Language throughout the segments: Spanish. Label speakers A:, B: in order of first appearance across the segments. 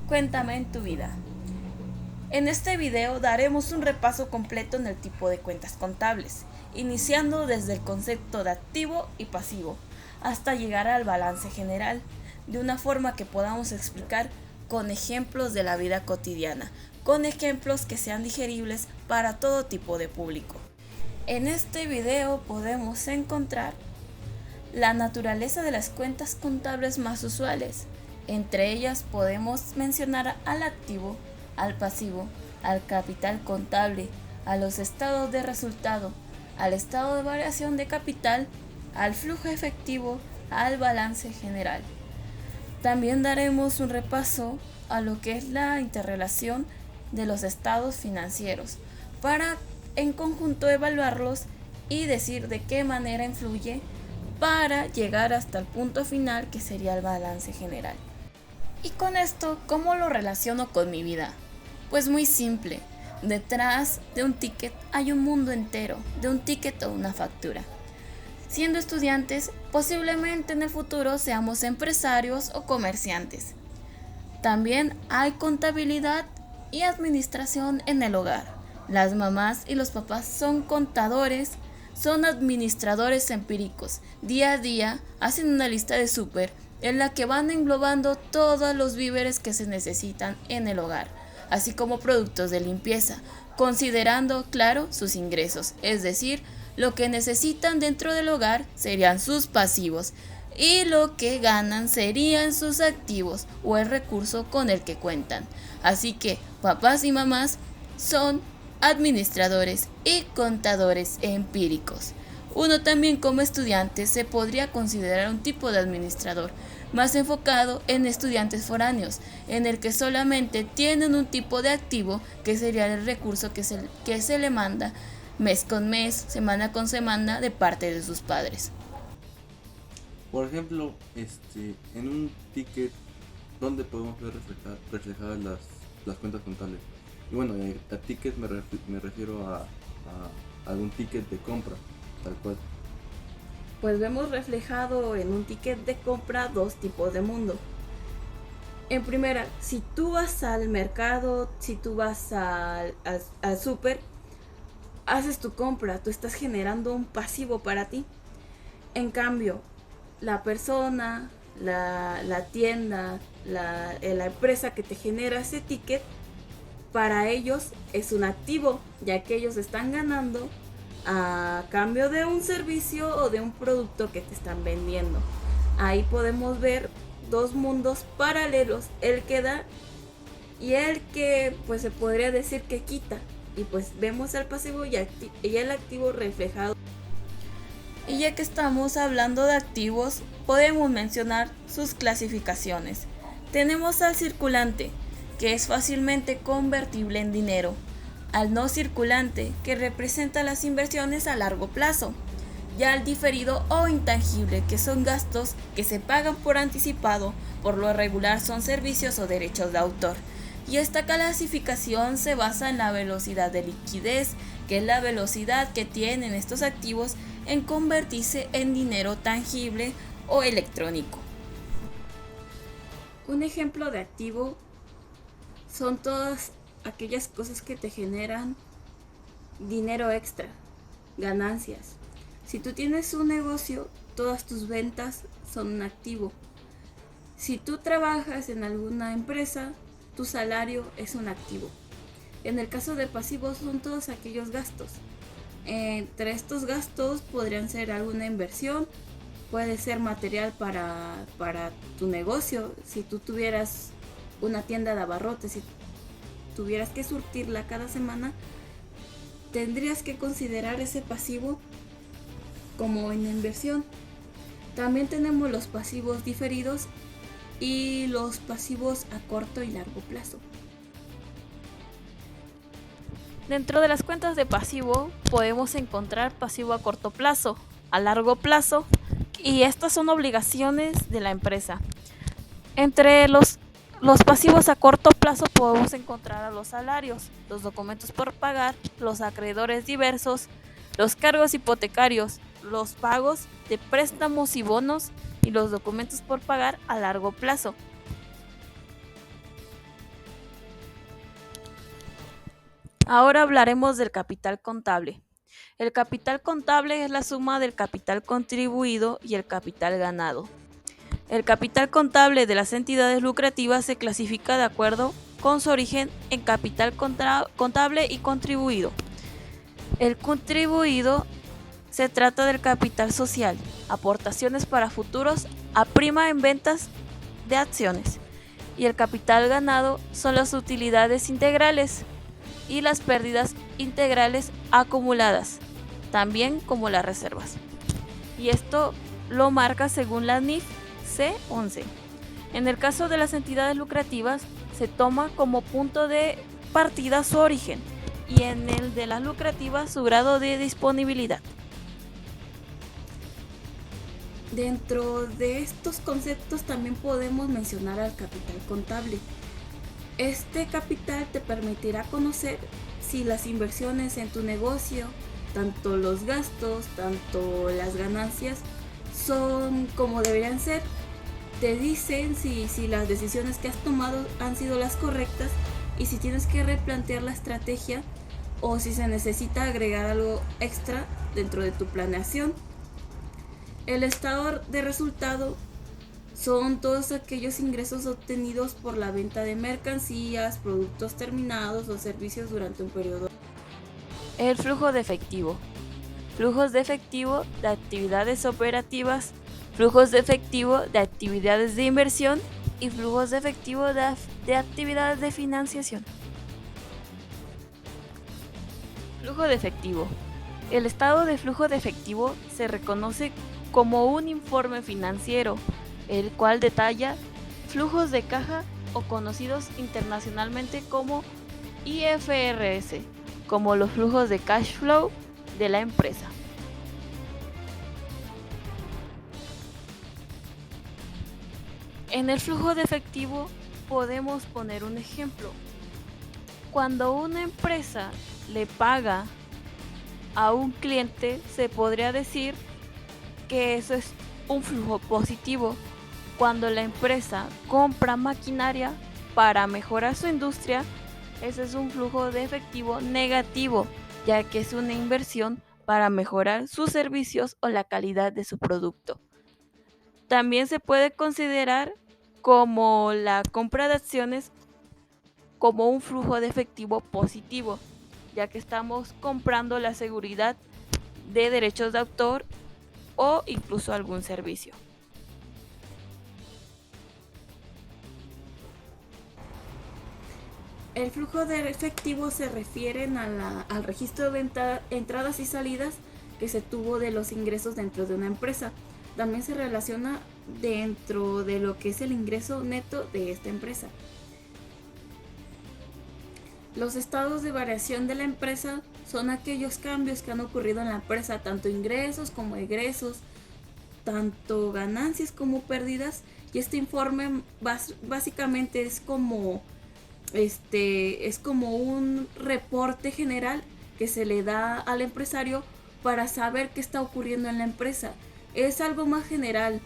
A: Cuéntame en tu vida. En este video daremos un repaso completo en el tipo de cuentas contables, iniciando desde el concepto de activo y pasivo, hasta llegar al balance general, de una forma que podamos explicar con ejemplos de la vida cotidiana, con ejemplos que sean digeribles para todo tipo de público. En este video podemos encontrar la naturaleza de las cuentas contables más usuales. Entre ellas podemos mencionar al activo, al pasivo, al capital contable, a los estados de resultado, al estado de variación de capital, al flujo efectivo, al balance general. También daremos un repaso a lo que es la interrelación de los estados financieros para en conjunto evaluarlos y decir de qué manera influye para llegar hasta el punto final que sería el balance general. Y con esto, ¿cómo lo relaciono con mi vida? Pues muy simple, detrás de un ticket hay un mundo entero, de un ticket o una factura. Siendo estudiantes, posiblemente en el futuro seamos empresarios o comerciantes. También hay contabilidad y administración en el hogar. Las mamás y los papás son contadores, son administradores empíricos. Día a día hacen una lista de súper en la que van englobando todos los víveres que se necesitan en el hogar, así como productos de limpieza, considerando, claro, sus ingresos, es decir, lo que necesitan dentro del hogar serían sus pasivos y lo que ganan serían sus activos o el recurso con el que cuentan. Así que papás y mamás son administradores y contadores empíricos. Uno también como estudiante se podría considerar un tipo de administrador, más enfocado en estudiantes foráneos, en el que solamente tienen un tipo de activo que sería el recurso que se le manda mes con mes, semana con semana de parte de sus padres.
B: Por ejemplo, en un ticket, ¿dónde podemos ver reflejadas las cuentas contables? Y bueno, a ticket me refiero a algún ticket de compra, tal cual.
A: Pues vemos reflejado en un ticket de compra dos tipos de mundo. En primera, si tú vas al mercado, si tú vas al súper, haces tu compra, tú estás generando un pasivo para ti. En cambio, la persona, la tienda, la empresa que te genera ese ticket, para ellos es un activo, ya que ellos están ganando a cambio de un servicio o de un producto que te están vendiendo. Ahí podemos ver dos mundos paralelos, el que da y el que pues se podría decir que quita. Y pues vemos el pasivo y el activo reflejado. Y ya que estamos hablando de activos, podemos mencionar sus clasificaciones. Tenemos al circulante, que es fácilmente convertible en dinero, al no circulante, que representa las inversiones a largo plazo, ya al diferido o intangible, que son gastos que se pagan por anticipado, por lo regular son servicios o derechos de autor. Y esta clasificación se basa en la velocidad de liquidez, que es la velocidad que tienen estos activos en convertirse en dinero tangible o electrónico. Un ejemplo de activo son todas aquellas cosas que te generan dinero extra, ganancias. Si tú tienes un negocio, todas tus ventas son un activo. Si tú trabajas en alguna empresa, tu salario es un activo. En el caso de pasivos son todos aquellos gastos. Entre estos gastos podrían ser alguna inversión, puede ser material para tu negocio. Si tú tuvieras una tienda de abarrotes y tuvieras que surtirla cada semana, tendrías que considerar ese pasivo como una inversión. También tenemos los pasivos diferidos y los pasivos a corto y largo plazo. Dentro de las cuentas de pasivo podemos encontrar pasivo a corto plazo, a largo plazo, y estas son obligaciones de la empresa. Entre los pasivos a corto plazo podemos encontrar a los salarios, los documentos por pagar, los acreedores diversos, los cargos hipotecarios, los pagos de préstamos y bonos y los documentos por pagar a largo plazo. Ahora hablaremos del capital contable. El capital contable es la suma del capital contribuido y el capital ganado. El capital contable de las entidades lucrativas se clasifica de acuerdo con su origen en capital contable y contribuido. El contribuido se trata del capital social, aportaciones para futuros a prima en ventas de acciones. Y el capital ganado son las utilidades integrales y las pérdidas integrales acumuladas, también como las reservas. Y esto lo marca según la NIF C11. En el caso de las entidades lucrativas, se toma como punto de partida su origen y en el de las lucrativas su grado de disponibilidad. Dentro de estos conceptos también podemos mencionar al capital contable. Este capital te permitirá conocer si las inversiones en tu negocio, tanto los gastos, tanto las ganancias, son como deberían ser. Te dicen si las decisiones que has tomado han sido las correctas y si tienes que replantear la estrategia o si se necesita agregar algo extra dentro de tu planeación. El estado de resultado son todos aquellos ingresos obtenidos por la venta de mercancías, productos terminados o servicios durante un periodo. El flujo de efectivo. Flujos de efectivo de actividades operativas, flujos de efectivo de actividades de inversión y flujos de efectivo de actividades de financiación. Flujo de efectivo. El estado de flujo de efectivo se reconoce como un informe financiero, el cual detalla flujos de caja o conocidos internacionalmente como IFRS, como los flujos de cash flow de la empresa. En el flujo de efectivo podemos poner un ejemplo. Cuando una empresa le paga a un cliente, se podría decir que eso es un flujo positivo. Cuando la empresa compra maquinaria para mejorar su industria, ese es un flujo de efectivo negativo, ya que es una inversión para mejorar sus servicios o la calidad de su producto. También se puede considerar como la compra de acciones como un flujo de efectivo positivo, ya que estamos comprando la seguridad de derechos de autor o incluso algún servicio. El flujo de efectivo se refiere al registro de entradas y salidas que se tuvo de los ingresos dentro de una empresa. También se relaciona dentro de lo que es el ingreso neto de esta empresa. Los estados de variación de la empresa son aquellos cambios que han ocurrido en la empresa, tanto ingresos como egresos, tanto ganancias como pérdidas, y este informe básicamente es como un reporte general que se le da al empresario para saber qué está ocurriendo en la empresa. Es algo más general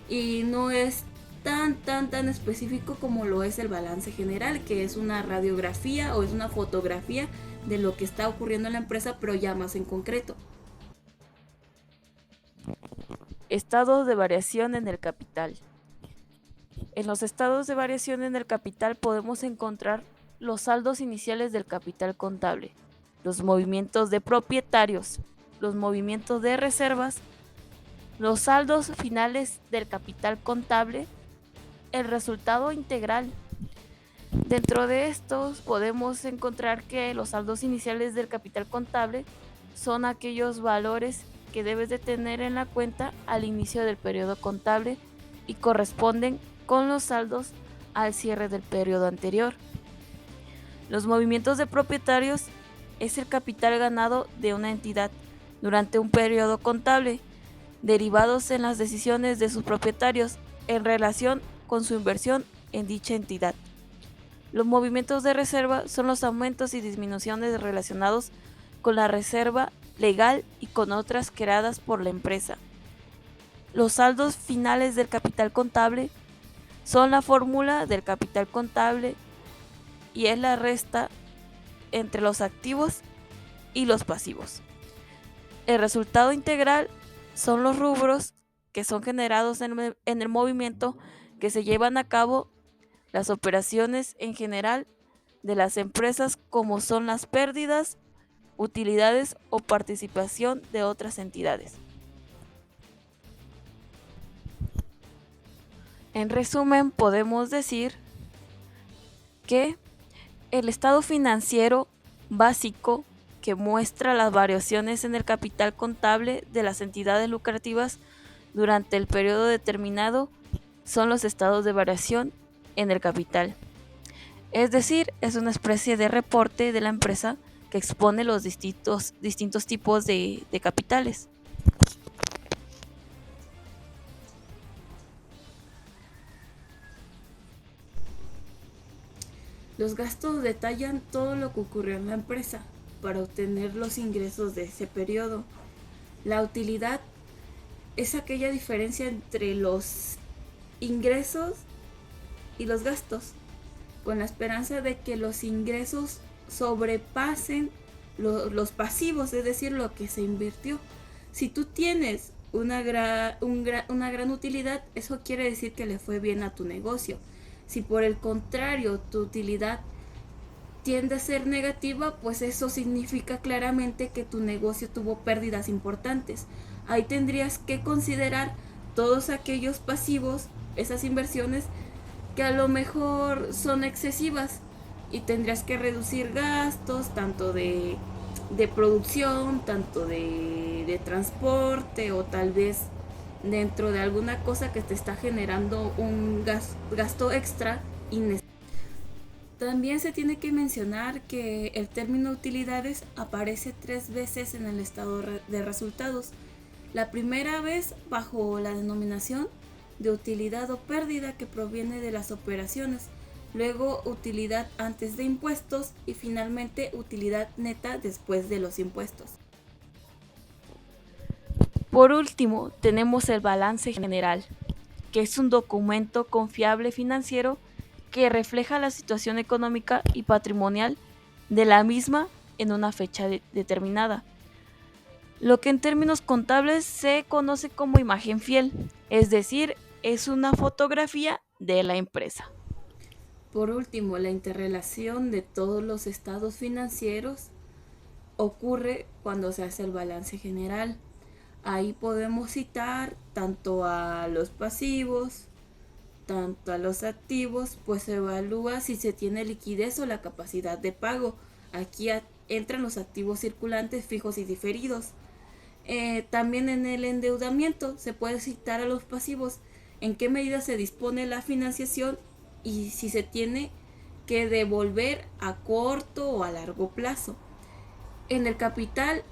A: y no es tan específico como lo es el balance general, que es una radiografía o es una fotografía de lo que está ocurriendo en la empresa, pero ya más en concreto. Estados de variación en el capital. En los estados de variación en el capital podemos encontrar los saldos iniciales del capital contable, los movimientos de propietarios, los movimientos de reservas, los saldos finales del capital contable, el resultado integral. Dentro de estos podemos encontrar que los saldos iniciales del capital contable son aquellos valores que debes de tener en la cuenta al inicio del periodo contable y corresponden con los saldos al cierre del periodo anterior. Los movimientos de propietarios es el capital ganado de una entidad durante un periodo contable, derivados en las decisiones de sus propietarios en relación con su inversión en dicha entidad. Los movimientos de reserva son los aumentos y disminuciones relacionados con la reserva legal y con otras creadas por la empresa. Los saldos finales del capital contable son la fórmula del capital contable y es la resta entre los activos y los pasivos. El resultado integral son los rubros que son generados en el movimiento que se llevan a cabo las operaciones en general de las empresas, como son las pérdidas, utilidades o participación de otras entidades. En resumen, podemos decir que el estado financiero básico, que muestra las variaciones en el capital contable de las entidades lucrativas durante el periodo determinado, son los estados de variación en el capital. Es decir, es una especie de reporte de la empresa que expone los distintos tipos de capitales. Los gastos detallan todo lo que ocurrió en la empresa para obtener los ingresos de ese periodo. La utilidad es aquella diferencia entre los ingresos y los gastos, con la esperanza de que los ingresos sobrepasen los pasivos, es decir, lo que se invirtió. Si tú tienes una gran utilidad, eso quiere decir que le fue bien a tu negocio. Si por el contrario tu utilidad tiende a ser negativa, pues eso significa claramente que tu negocio tuvo pérdidas importantes. Ahí tendrías que considerar todos aquellos pasivos, esas inversiones que a lo mejor son excesivas, y tendrías que reducir gastos tanto de producción, tanto de transporte, o tal vez dentro de alguna cosa que te está generando un gasto extra innecesario. También se tiene que mencionar que el término utilidades aparece 3 veces en el estado de resultados. La primera vez bajo la denominación de utilidad o pérdida, que proviene de las operaciones, luego utilidad antes de impuestos y finalmente utilidad neta después de los impuestos. Por último, tenemos el balance general, que es un documento confiable financiero que refleja la situación económica y patrimonial de la misma en una fecha determinada. Lo que en términos contables se conoce como imagen fiel, es decir, es una fotografía de la empresa. Por último, la interrelación de todos los estados financieros ocurre cuando se hace el balance general. Ahí podemos citar tanto a los pasivos, tanto a los activos, pues se evalúa si se tiene liquidez o la capacidad de pago. Aquí entran los activos circulantes, fijos y diferidos. También en el endeudamiento se puede citar a los pasivos, en qué medida se dispone la financiación y si se tiene que devolver a corto o a largo plazo. En el capital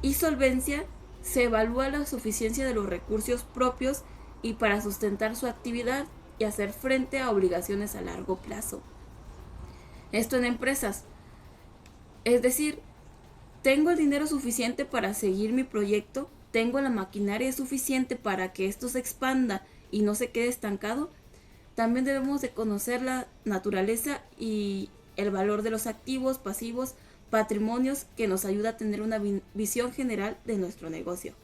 A: y solvencia se evalúa la suficiencia de los recursos propios y para sustentar su actividad y hacer frente a obligaciones a largo plazo. Esto en empresas, es decir, ¿tengo el dinero suficiente para seguir mi proyecto? ¿Tengo la maquinaria suficiente para que esto se expanda y no se quede estancado? También debemos de conocer la naturaleza y el valor de los activos, pasivos, patrimonios, que nos ayuda a tener una visión general de nuestro negocio.